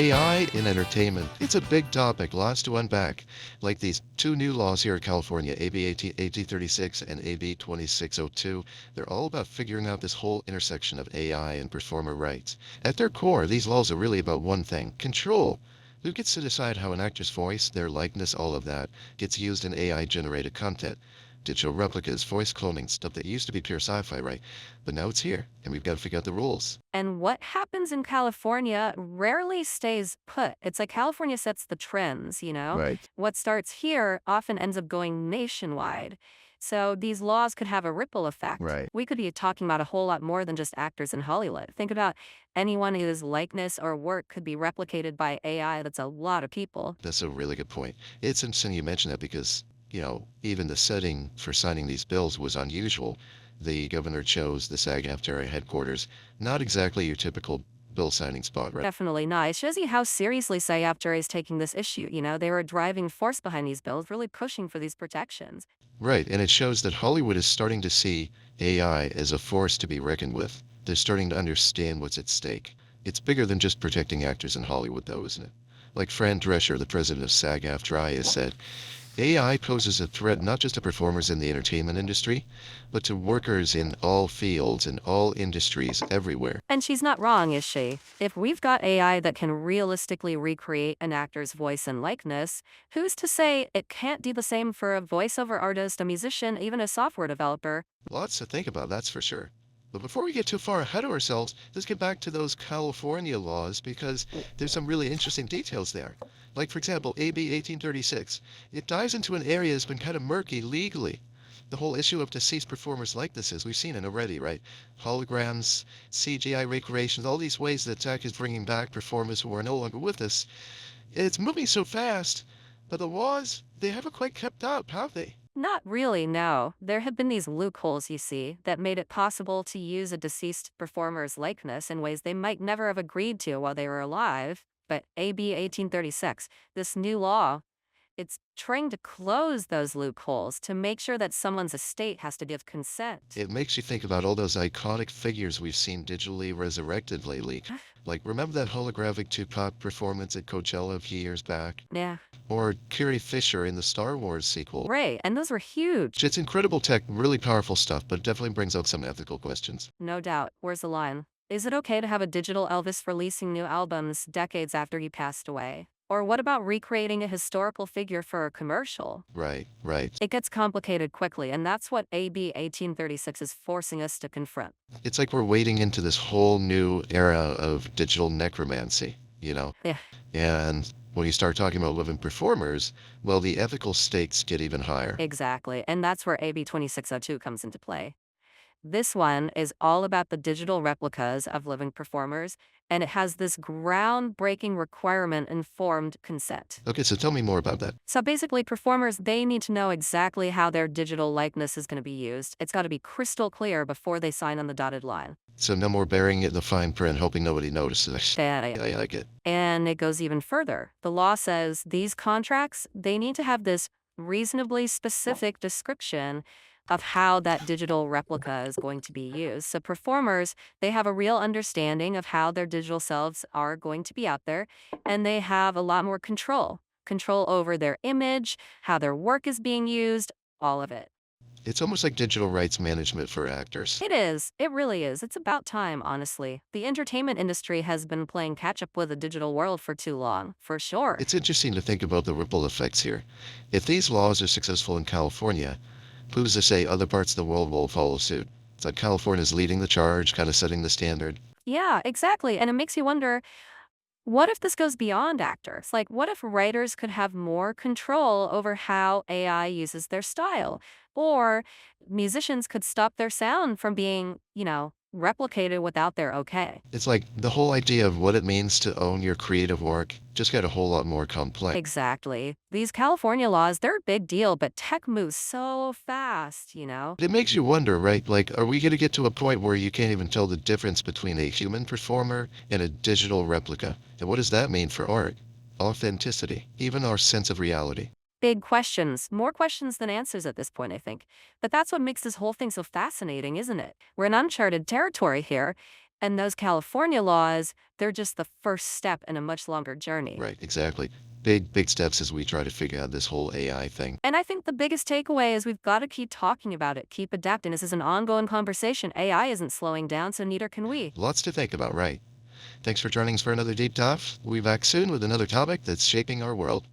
AI in entertainment. It's a big topic, lots to unpack. Like these two new laws here in California, AB 1836 and AB 2602. They're all about figuring out this whole intersection of AI and performer rights. At their core, these laws are really about one thing, control. Who gets to decide how an actor's voice, their likeness, all of that, gets used in AI-generated content? Digital replicas, voice cloning, stuff that used to be pure sci-fi, right? But now it's here, and we've got to figure out the rules. And what happens in California rarely stays put. It's like California sets the trends, you know? Right. What starts here often ends up going nationwide. So these laws could have a ripple effect. Right. We could be talking about a whole lot more than just actors in Hollywood. Think about anyone whose likeness or work could be replicated by AI. That's a lot of people. That's a really good point. It's interesting you mention that because, even the setting for signing these bills was unusual. The governor chose the sag-aftra headquarters, not exactly your typical bill signing spot, right? Definitely not. It shows you how seriously sag-aftra is taking this issue. They were a driving force behind these bills, really pushing for these protections. Right, and it shows that Hollywood is starting to see AI as a force to be reckoned with. They're starting to understand what's at stake. It's bigger than just protecting actors in Hollywood, though, isn't it? Like Fran Drescher, the president of SAG-AFTRA, has said, AI poses a threat not just to performers in the entertainment industry, but to workers in all fields and all industries everywhere. And she's not wrong, is she? If we've got AI that can realistically recreate an actor's voice and likeness, who's to say it can't do the same for a voiceover artist, a musician, even a software developer? Lots to think about, that's for sure. But before we get too far ahead of ourselves, let's get back to those California laws because there's some really interesting details there. Like, for example, AB 1836. It dives into an area that's been kind of murky legally. The whole issue of deceased performers' likenesses, we've seen it already, right? Holograms, CGI recreations, all these ways that tech is bringing back performers who are no longer with us. It's moving so fast, but the laws, they haven't quite kept up, have they? Not really, no. There have been these loopholes, you see, that made it possible to use a deceased performer's likeness in ways they might never have agreed to while they were alive. But AB 1836, this new law, it's trying to close those loopholes to make sure that someone's estate has to give consent. It makes you think about all those iconic figures we've seen digitally resurrected lately. Like, remember that holographic Tupac performance at Coachella a few years back? Yeah, Or Carrie Fisher in the Star Wars sequel? right. And those were huge. It's incredible tech, really powerful stuff, but it definitely brings out some ethical questions. No doubt. Where's the line? Is it okay to have a digital Elvis releasing new albums decades after he passed away? Or what about recreating a historical figure for a commercial? Right, right. It gets complicated quickly, and that's what AB 1836 is forcing us to confront. It's like we're wading into this whole new era of digital necromancy, you know? Yeah, And when you start talking about living performers, well, the ethical stakes get even higher. exactly. And that's where AB 2602 comes into play. This one is all about the digital replicas of living performers, and it has this groundbreaking requirement informed consent. Okay, so tell me more about that. So basically, performers, they need to know exactly how their digital likeness is going to be used. It's got to be crystal clear before they sign on the dotted line. So no more burying it in the fine print, hoping nobody notices. Yeah. I like it. And it goes even further. The law says these contracts, they need to have this reasonably specific description of how that digital replica is going to be used. So performers, they have a real understanding of how their digital selves are going to be out there, and they have a lot more control over their image, how their work is being used, all of it. It's almost like digital rights management for actors. It is. It really is. It's about time, honestly. The entertainment industry has been playing catch up with the digital world for too long, for sure. It's interesting to think about the ripple effects here. If these laws are successful in California, who's to say other parts of the world will follow suit? It's like California's leading the charge, kind of setting the standard. Yeah, exactly. And it makes you wonder, what if this goes beyond actors? Like, what if writers could have more control over how AI uses their style? Or musicians could stop their sound from being, replicated without their okay. It's like the whole idea of what it means to own your creative work just got a whole lot more complex. Exactly. These California laws, they're a big deal, but tech moves so fast. It makes you wonder, right? Like, are we going to get to a point where you can't even tell the difference between a human performer and a digital replica? And what does that mean for art? Authenticity, even our sense of reality. Big questions, more questions than answers at this point, I think. But that's what makes this whole thing so fascinating, isn't it? We're in uncharted territory here, And those California laws, they're just the first step in a much longer journey. Right, exactly. Big, big steps as we try to figure out this whole AI thing. And I think the biggest takeaway is we've got to keep talking about it, keep adapting. This is an ongoing conversation. AI isn't slowing down, so neither can we. Lots to think about, right? Thanks for joining us for another deep dive. We'll be back soon with another topic that's shaping our world.